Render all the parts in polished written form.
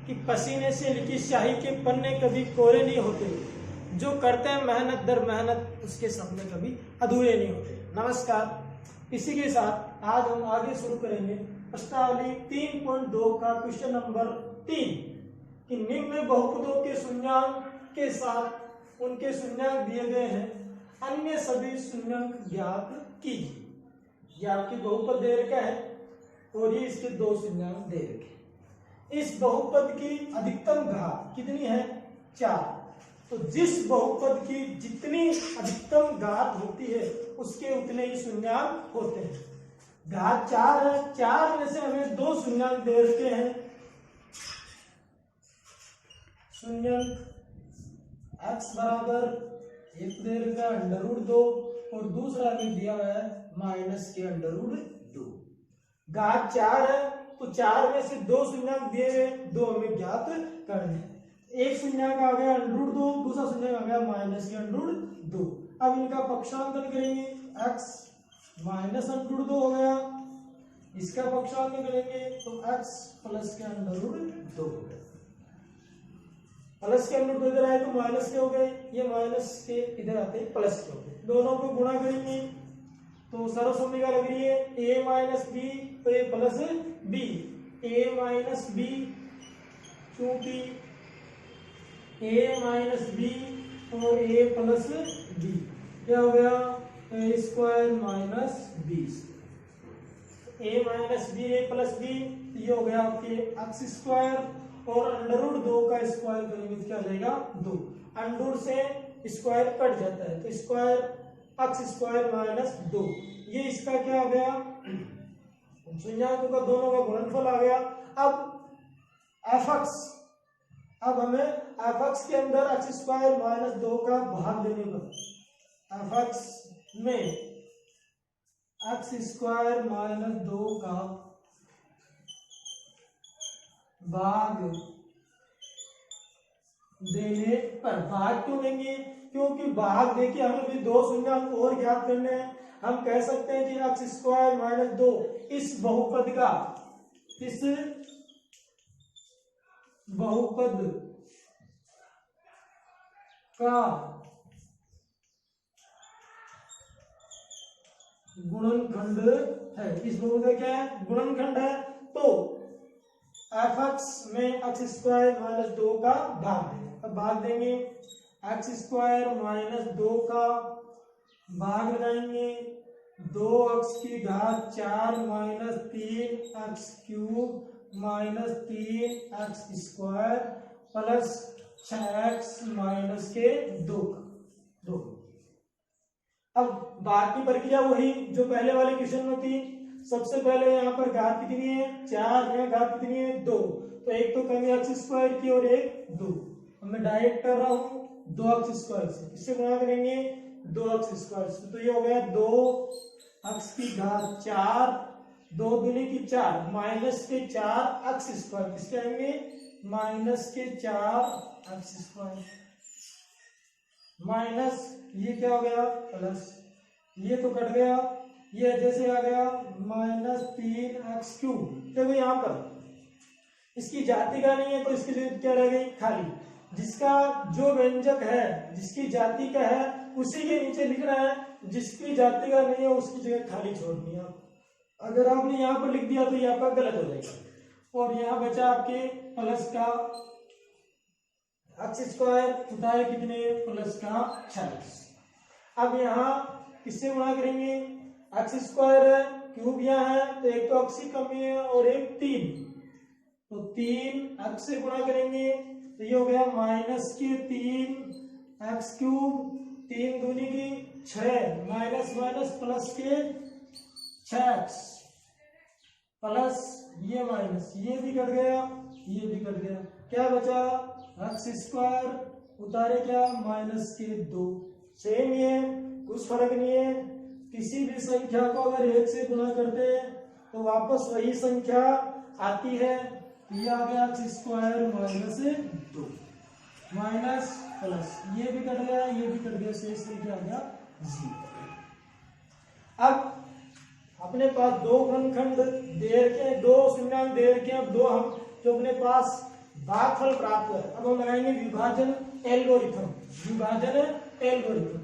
कि पसीने से लिखी स्याही के पन्ने कभी कोरे नहीं होते, जो करते हैं मेहनत दर मेहनत उसके सपने कभी अधूरे नहीं होते। नमस्कार, इसी के साथ आज हम आगे शुरू करेंगे प्रश्नावली 3.2 का क्वेश्चन नंबर 3 कि निम्न बहुपदों के शून्यांक के साथ उनके शून्यांक दिए गए हैं, अन्य सभी शून्यांक ज्ञात कीजिए। ये आपकी बहुपद दे रखा है और ये इसके दो शून्यांक दे रखे हैं। इस बहुपद की अधिकतम घात कितनी है? 4। तो जिस बहुपद की जितनी अधिकतम घात होती है उसके उतने ही शून्यांक होते हैं। घात 4 है, 4 में से हमें दो शून्यांक दे रखे हैं। शून्यांक x बराबर एक दे रखा है √2 और दूसरा हमें दिया हुआ है माइनस के √2। घात 4 है तो 4 में से दो शून्यांक दिए गए, दो हमें ज्ञात करने हैं। एक शून्यांक आ गया √2, दूसरा शून्यांक आ गया माइनस के √2। अब इनका पक्षांतर करेंगे, x माइनस √2 हो गया, इसका पक्षांतर करेंगे तो x प्लस के √2 हो गया। प्लस के √2 इधर आए तो माइनस के हो गए, ये माइनस के इधर आते प्लस के हो गए। दोनों को गुणा करेंगे तो सर्वसम्मिका लग रही है a माइनस बी तो a plus B, a minus B चूंकि a माइनस बी और a प्लस बी क्या हो गया? a square minus B, a minus B a plus B, ये हो गया आपके एक्स स्क्वायर और √2 का स्क्वायर करेंगे तो क्या हो जाएगा? 2। अंडर से स्क्वायर कट जाता है तो स्क्वायर एक्स स्क्वायर माइनस 2, ये इसका क्या हो गया? शून्यांकों का दोनों का गुणनफल आ गया। अब हमें f(x) के अंदर एक्स स्क्वायर माइनस 2 का भाग देने पर f(x) में एक्स स्क्वायर माइनस 2 का भाग देने पर, भाग क्यों देंगे? क्योंकि भाग देखिए हमें भी दो शून्यांक और ज्ञात करने हैं। हम कह सकते हैं कि एक्स स्क्वायर माइनस 2 इस बहुपद का गुणनखंड है। इस बहुपद का क्या है? गुणनखंड है। तो f(x) में एक्स स्क्वायर माइनस 2 का भाग देंगे। अब भाग देंगे, एक्स स्क्वायर माइनस 2 का भाग लगाएंगे 2x की घात 4 minus 3x³ minus 3x square plus 6x minus के 2। अब बाकी प्रक्रिया वही जो पहले वाले क्वेश्चन में थी। सबसे पहले यहाँ पर घात कितनी है? 4, यहाँ घात कितनी है? 2। तो एक तो कमी एक्स स्क्वायर की और एक 2। मैं डायरेक्ट कर रहा हूँ 2x स्क्वायर से, किससे गुणा करेंगे? 2x स्क्वायर से। तो ये हो गया 2x की घात 4, 2 दूनी की 4 माइनस के 4x स्क्वायर, किसके आएंगे? माइनस के 4x स्क्वायर माइनस ये क्या हो गया? प्लस, ये तो कट गया, ये जैसे आ गया माइनस 3x³। देखो यहाँ पर इसकी जाति का नहीं है तो इसके लिए क्या रह गई? खाली। जिसका जो व्यंजक है, जिसकी जाति का है उसी के नीचे लिखना है, जिसकी जाति का नहीं है उसकी जगह खाली छोड़नी है। अगर आपने यहाँ पर लिख दिया तो ये आपका गलत हो जाएगा। और यहाँ बचा आपके प्लस का एक्स स्क्वायर, उतारे कितने? प्लस का 26। अब यहाँ किससे गुणा करेंगे? एक्स स्क्वायर है, क्यूब यहाँ है तो एक तो एक्स की कमी है और एक 3, तो 3 एक्स से गुणा करेंगे तो ये हो गया माइनस के 3x³ 3 दूनी की 6 माइनस माइनस प्लस के 6x प्लस ये माइनस, ये भी कट गया, ये भी कट गया। क्या बचा? एक्स स्क्वायर उतारे क्या? माइनस के 2। सेम ही है, कुछ फर्क नहीं है। किसी भी संख्या को अगर 1 से गुणा करते हैं तो वापस वही संख्या आती है। ये आ गया x square minus 2 minus plus, ये भी कट गया, ये भी कट गया, शेष संख्या आ गया 0। अब अपने पास दो गुणनखंड दे रखे हैं, दो शून्यांक दे रखे हैं। अब दो हम जो अपने पास भागफल प्राप्त है। अब हम लगाएंगे विभाजन एल्गोरिथम। विभाजन एल्गोरिथम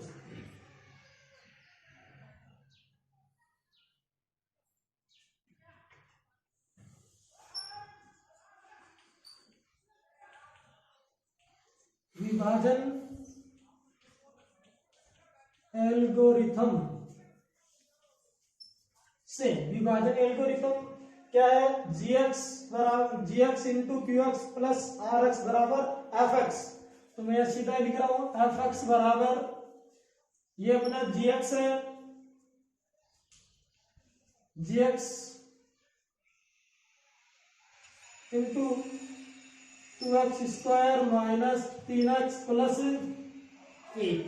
विभाजन एल्गोरिथम से विभाजन एल्गोरिथम क्या है? gx into Q X plus R X बराबर एफ एक्स। तो मैं सीधा लिख रहा हूं एफ एक्स बराबर ये अपना gx है, gx into 2x square minus 3x plus 1।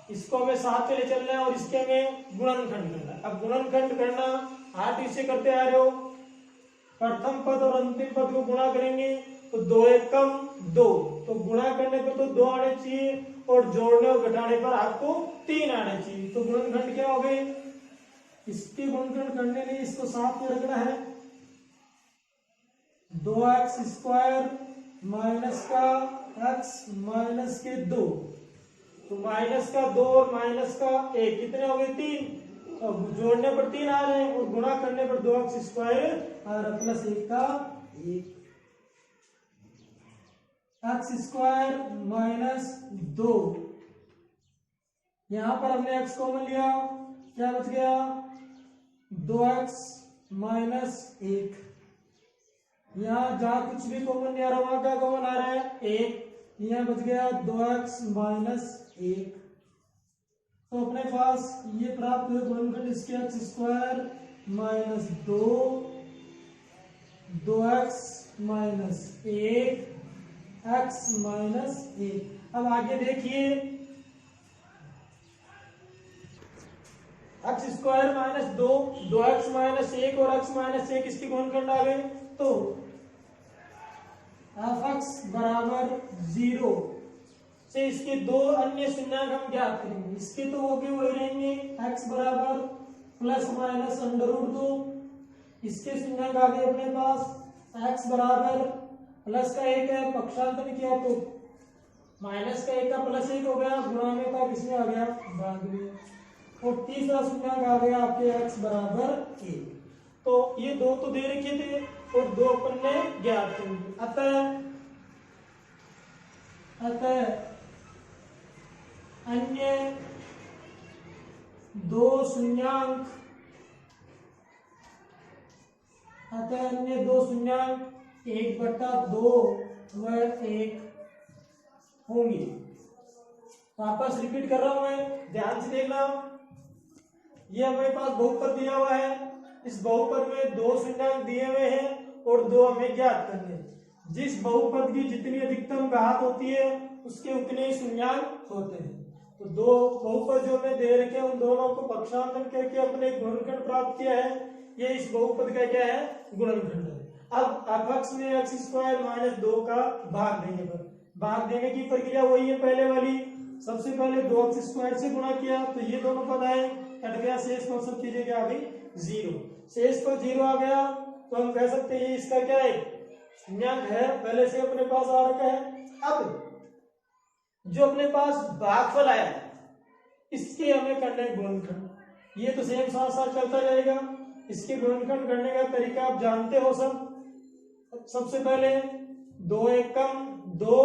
इसको हमें साथ में ले चलना है और इसके हमें गुणनखंड करना है। अब गुणनखंड करना आप इसे करते आ रहे हो, प्रथम पद और अंतिम पद को गुणा करेंगे तो 2 एकम 2, तो गुणा करने पर तो 2 आने चाहिए और जोड़ने और घटाने पर आपको 3 आने चाहिए। तो गुणनखंड क्या हो गए? इसके गुणनखंड करने में इसको साथ में रखना है 2x स्क्वायर माइनस का x माइनस के 2, तो माइनस का 2 और माइनस का 1 कितने हो गए? 3। अब जोड़ने पर 3 आ रहे हैं और गुणा करने पर 2x स्क्वायर और प्लस 1 का 1, x स्क्वायर माइनस 2। यहां पर हमने x कॉमन लिया, क्या बच गया? 2x minus 1। यहाँ जहां कुछ भी कॉमन नहीं आ रहा वहां क्या कॉमन आ रहा है? 1। यहाँ बच गया 2x माइनस 1। तो अपने पास ये प्राप्त हुए गुणनखंड इसके x square minus 2, 2x minus 1, x minus 1। अब आगे देखिए x square minus 2, 2x minus 1 और x माइनस 1 इसकी गुणनखंड आ गए। तो f(x) बराबर 0 से इसके 2 अन्य शून्यांक हम ज्ञात करेंगे। इसके तो हो गए वही रहेंगे, x बराबर प्लस माइनस √2। इसके शून्यांक आ गए अपने पास, x बराबर प्लस का 1 है, पक्षांतर किया तो माइनस का 1 का प्लस 1 हो गया, गुणा में था किसमें आ गया? भाग में। और तीसरा शून्यांक आ गया आपके x बराबर 1। तो ये 2 तो दे रखे थे और 2 अपन ने ज्ञात करेंगे। अतः अन्य 2 शून्याङ्क 1/2 व 1 होंगे। वापस रिपीट कर रहा हूं मैं, ध्यान से देखना। ये हमारे पास बहुपद दिया हुआ है, इस बहुपद में 2 शून्याङ्क दिए हुए हैं और 2 हमें ज्ञात करने हैं। जिस बहुपद की जितनी अधिकतम घात होती है उसके उतने ही शून्याङ्क होते हैं। तो 2 बहुपद जो हमें दे रखे हैं उन दोनों को पक्षांतर करके अपने गुणनखंड प्राप्त किया है। ये इस बहुपद का क्या है? गुणनखंड है। अब f(x) में x स्क्वायर माइनस 2 का भाग देने पर, भाग देने की प्रक्रिया वही है पहले वाली। सबसे पहले 2x स्क्वायर से गुणा किया तो ये दोनों पद आए, कट गया, शेष पर सब चीजें क्या आ गई? 0। शेष पर 0 आ गया तो हम कह सकते हैं इसका क्या है? शून्याङ्क है, पहले से अपने पास आ रखा है। अब जो अपने पास भागफल आया इसके हमें करना है गुणनखंड। ये तो सेम साथ साथ चलता जाएगा। इसके गुणनखंड करने का तरीका आप जानते हो सब। सबसे पहले 2 एकम 2,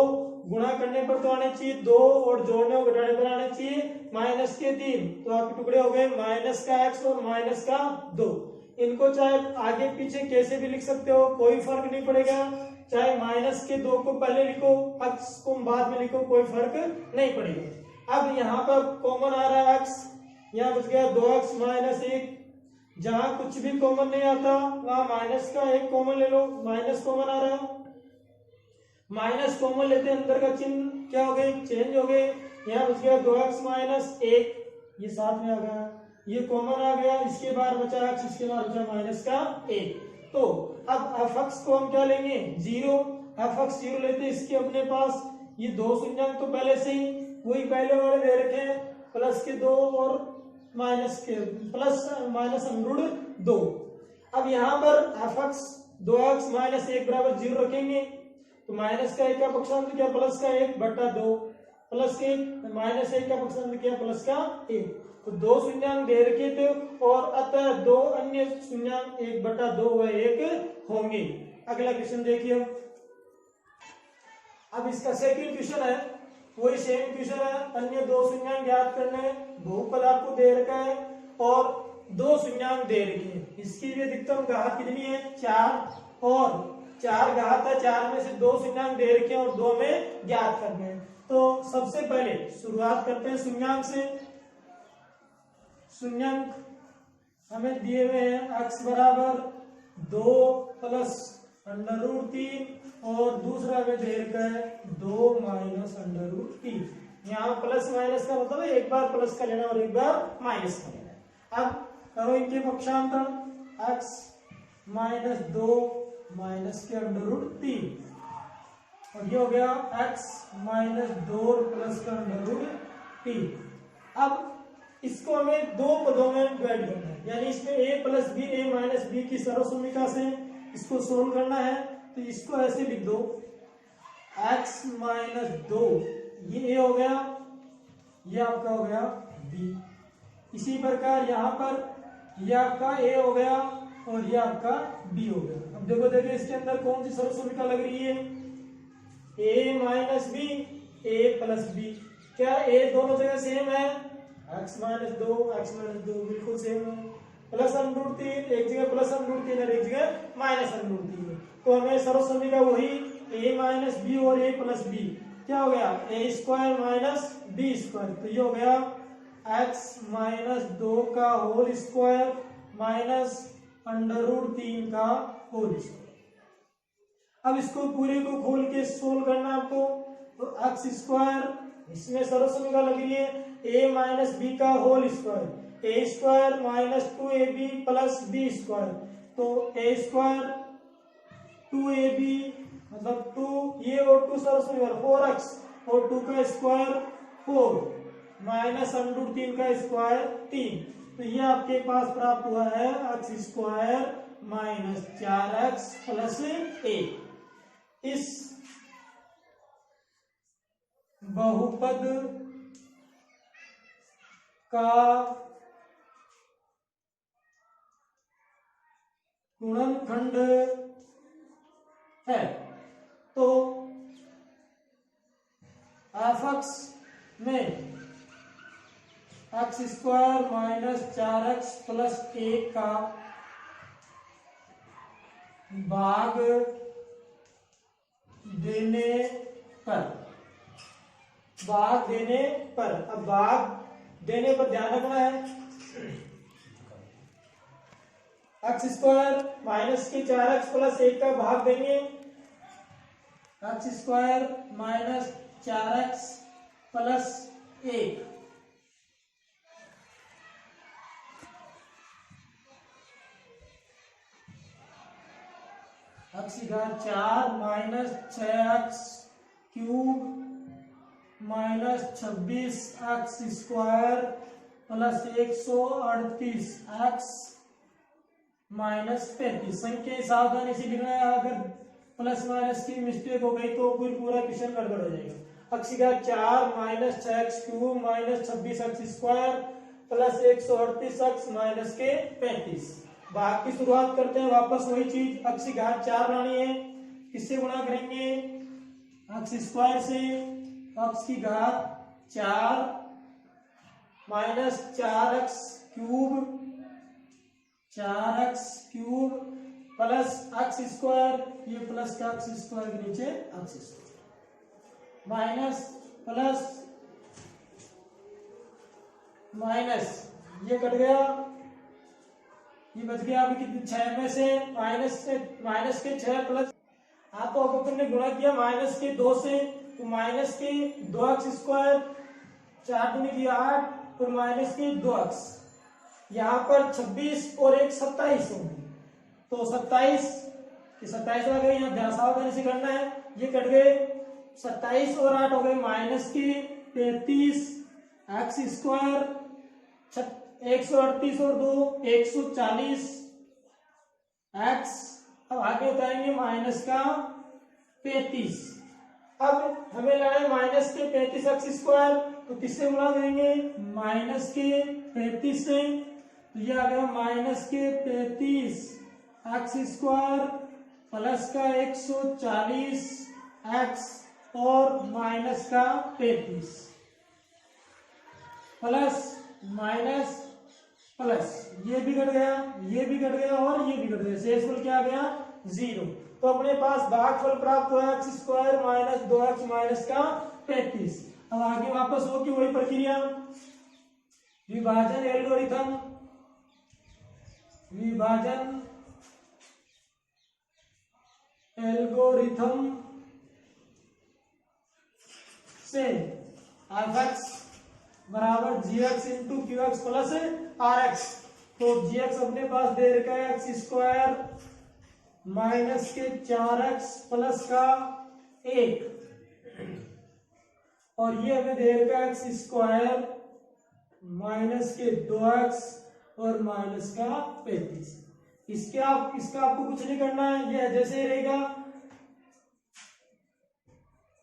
गुणा करने पर तो आने चाहिए 2 और जोड़ने और घटाने पर आने चाहिए माइनस के 3। तो आपके टुकड़े हो गए माइनस का x और माइनस का 2। इनको चाहे आगे पीछे कैसे भी लिख सकते हो, कोई फर्क नहीं पड़ेगा। चाहे माइनस के 2 को पहले लिखो, x को बाद में लिखो, कोई फर्क नहीं पड़ेगा। अब यहाँ पर कॉमन आ रहा है x, यहाँ बच गया 2x माइनस 1। जहां कुछ भी कॉमन नहीं आता वहां माइनस का 1 कॉमन ले लो, माइनस कॉमन आ रहा है, माइनस कॉमन लेते अंदर का चिन्ह क्या हो गए? चेंज हो गए। यहाँ बच गया 2x माइनस 1, ये साथ में आ गया, ये कॉमन आ गया। इसके बाद बचा x, इसके बाद बचा माइनस का 1। तो अब f(x) को हम क्या लेंगे? 0। f(x) 0 लेते, इसके अपने पास ये 2 शून्याङ्क तो पहले से ही वही पहले वाले दे रखे हैं, प्लस के 2 और माइनस के प्लस माइनस √2। अब यहाँ पर f(x) 2x माइनस 1 बराबर 0 रखेंगे तो माइनस का 1 का पक्षांतर क्या प्लस का 1 बटा 2 प्लस के माइनस 1 का पक्षांतर क्या प्लस का 1। तो दो शून्यांक दे रखे थे और अतः दो अन्य शून्यांक 1 बटा 2 व 1 होंगे। अगला क्वेश्चन देखिए। अब इसका सेकंड क्वेश्चन है, वही सेम क्वेश्चन है, अन्य दो शून्यांक ज्ञात करने, बहुपद आपको दे रखा है और दो शून्यांक दे रखे हैं। इसकी भी अधिकतम घात कितनी है 4 और 4 घात है, 4 में से दो शून्यांक दे रखे हैं और दो में ज्ञात करने हैं। तो सबसे पहले शुरुआत करते हैं शून्यांक से। शून्यांक हमें दिए हुए हैं x बराबर 2 प्लस √3 और दूसरा में दे रखा है 2 माइनस √3। यहाँ प्लस माइनस का मतलब है एक बार प्लस का लेना और एक बार माइनस का लेना। अब करो इनके पक्षांतर, x माइनस 2 माइनस के √3 और ये हो गया x माइनस 2 प्लस का √3। अब इसको हमें दो पदों में डिवाइड करना है, यानी इसमें a plus B a minus B की सर्वसम्मिका से इसको सोल्व करना है। तो इसको ऐसे लिख दो x माइनस 2, ये a हो गया, ये आपका हो गया b। इसी प्रकार यहाँ पर ये आपका a हो गया और ये आपका b हो गया। अब देखो इसके अंदर कौन सी सर्वसम्मिका लग रही है, a minus B a plus B. क्या a दोनों जगह सेम है, x माइनस 2 बिल्कुल सेम है। प्लस √3 एक जगह प्लस √3 और एक जगह माइनस √3। तो हमें सर्वसम्मिका वही a माइनस बी और a प्लस बी क्या हो गया a square minus B square. तो ये हो गया x माइनस 2 का होल स्क्वायर माइनस √3 का होल स्क्वायर। अब इसको पूरे को खोल के सोल्व करना आपको। तो x स्क्वायर, इसमें सर्वसम्मिका लग रही है a माइनस बी का whole square, a square minus 2ab plus B square. तो a स्क्वायर 2ab मतलब 2 ये और 2 सर्वसम्मिका 4x और 2 का स्क्वायर 4 माइनस √3 का स्क्वायर 3। तो ये आपके पास प्राप्त हुआ है x square minus 4x plus 1। इस बहुपद का गुणनखंड है। तो f(x) में x square minus 4x plus 1 का भाग देने पर अब भाग देने पर ध्यान रखना है, x स्क्वायर माइनस के 4x प्लस 1 का भाग देंगे, x square minus 4x plus 1 x घात 4 minus 6x cube minus 26x square plus 138x minus 35। संख्या सावधानी से लिखना है, अगर प्लस माइनस की मिस्टेक हो गई तो फिर पूरा क्वेश्चन गड़बड़ हो जाएगा। x घात 4 minus 6x cube minus 26x square plus 138x minus के 35। भाग की शुरुआत करते हैं, वापस वही चीज, x घात 4 लानी है, किससे गुणा करेंगे x स्क्वायर से, x की घात 4 minus 4x cube plus x square, ये प्लस का x स्क्वायर के नीचे x square minus plus minus, ये कट गया, ये बच गया अभी कितने 6 में से माइनस के 6 प्लस तो अब अपन ने गुणा किया माइनस के 2 से, तो माइनस के 2x स्क्वायर 4 दूनी की 8 और माइनस के 2x, यहाँ पर 26 और 1 27 होंगे। तो 27 आ गए, यहाँ ध्यान सावधानी से करना है, ये कट गए, 27 और 8 हो गए माइनस के 33 x स्क्वायर 138 और 2 140 x अब आगे बताएंगे माइनस का 35। अब हमें लाना है माइनस के 35 एक्स स्क्वायर, तो किससे गुणा करेंगे? माइनस के 35 से। तो ये आ गया माइनस के 35 एक्स स्क्वायर प्लस का 140 एक्स और माइनस का 35 प्लस माइनस प्लस, ये भी कट गया, ये भी कट गया और ये भी कट गया, शेषफल क्या आ गया? 0। तो अपने पास भागफल प्राप्त हुआ x square minus 2x minus का 35। अब आगे वापस होगी वही प्रक्रिया, विभाजन एल्गोरिथम, विभाजन एल्गोरिथम से f(x) बराबर gx into qx plus rx। तो gx अपने पास दे रखा है एक्स स्क्वायर माइनस के 4x प्लस का 1 और ये हमें दे रखा है एक्स स्क्वायर माइनस के 2x और माइनस का 35। इसका आपको कुछ नहीं करना है, ये जैसे ही रहेगा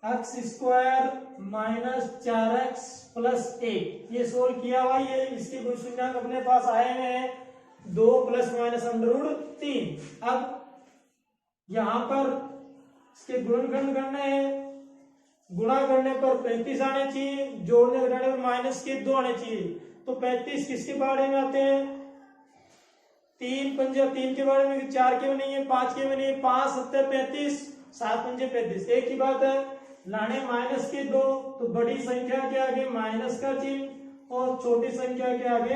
x square minus 4x plus 1, ये सोल्व किया हुआ ये इसके कुछ शून्याङ्क अपने पास आए हैं 2 प्लस माइनस √3। अब यहां पर इसके गुणनखंड करने हैं, गुणा करने पर 35 आने चाहिए, जोड़ने घटाने पर माइनस के 2 आने चाहिए। तो 35 किसके बारे में आते हैं? 3 पंजे 3 के बारे में, 4 के में नहीं है, 5 के में नहीं है, 5 7 35, 7 पंजे 35। एक ही बात है, लाने माइनस के 2 तो बड़ी संख्या के आगे माइनस का चिन्ह और छोटी संख्या के आगे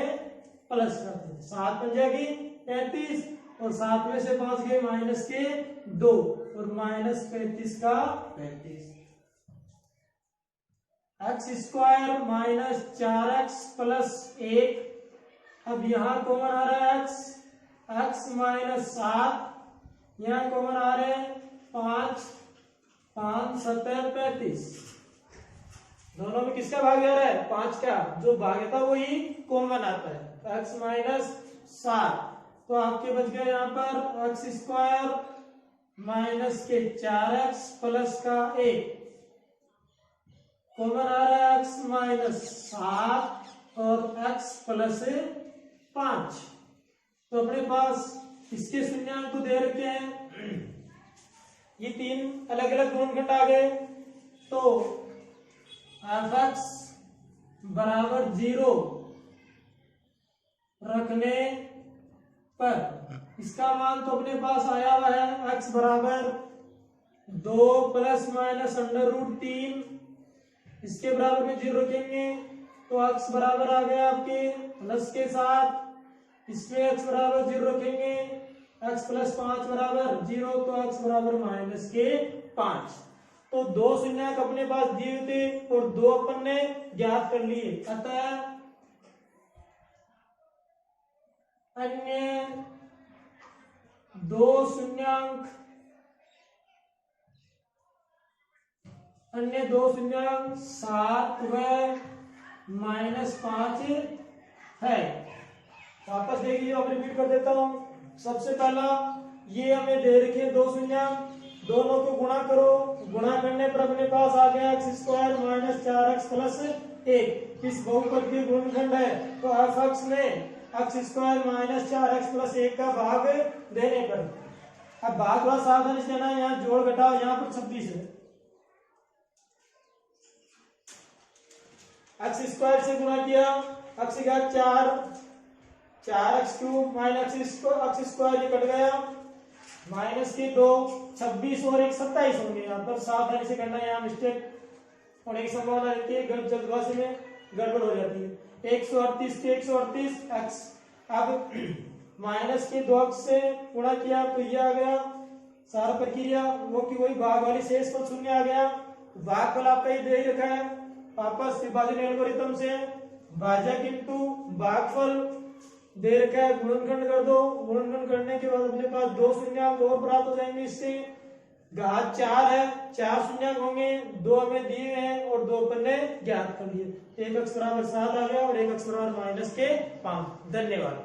प्लस का चिन्ह। 7 पंजे की 35 और 7 में से 5 गए माइनस के 2 और माइनस 35 का 35। X square minus 4x plus 1, अब यहां कॉमन आ रहा है x माइनस 7, यहां कॉमन आ रहे हैं 5 5 7 35। दोनों में किसका भाग आ रहा है? 5 का, जो भाग था वही कॉमन आता है, x माइनस 7। तो आपके बच गए यहाँ पर एक्स स्क्वायर माइनस के 4x प्लस का 1, कॉमन आ रहा है x माइनस 7 और x प्लस 5। तो अपने पास इसके शून्याङ्क दे रखे हैं, ये 3 अलग अलग गुणनखंड आ गए। तो f(x) बराबर 0 रखने पर इसका मान तो अपने पास आया हुआ है x बराबर 2 प्लस माइनस √3, इसके बराबर में 0 रखेंगे तो x बराबर आ गया आपके प्लस के साथ, इसमें x बराबर 0 रखेंगे, x प्लस 5 बराबर 0, तो x बराबर माइनस के 5। तो 2 शून्याङ्क अपने पास दिए थे और 2 अपन ने ज्ञात कर लिए, अतः अन्य 2 शून्याङ्क -7 व -5 है। वापस देख लीजिए, अब रिपीट कर देता हूं। सबसे पहला ये हमें दे रखे 2 शून्याङ्क, दोनों को गुणा करो, गुणा करने पर अपने पास आ गया x square minus 4x plus 1। इस बहुपद के गुणनखंड है, तो f(x) में x square minus 4x plus 1 का भाग देने पर, अब भाग थोड़ा सावधानी से लेना, यहाँ जोड़ घटाओ, यहाँ पर 26 है, एक्स स्क्वायर से गुणा किया, x का 4x³ माइनस एक्स स्क्वायर, ये कट गया, माइनस के 2 26 और 1 27 होंगे। यहाँ पर सावधानी से करना, यहाँ मिस्टेक होने की संभावना रहती है, जल्दबाजी में गड़बड़ हो जाती है। 138 के 138 x, अब माइनस के 2x से गुणा किया तो ये आ गया, सारा प्रक्रिया वो की वही, भाग वाली शेषफल 0 आ गया, भागफल आपका ही दे रखा है। वापस विभाजन एल्गोरिथम से भाजक इंटू भागफल दे रखा है, गुणनखंड कर दो, गुणनखंड करने के बाद अपने पास 2 शून्याङ्क और प्राप्त हो जाएंगे। इससे घात 4 है, 4 शून्याङ्क होंगे, 2 हमें दिए हैं और 2 अपन ने ज्ञात कर लिए। एक x बराबर 7 आ गया और एक x बराबर -5। धन्यवाद।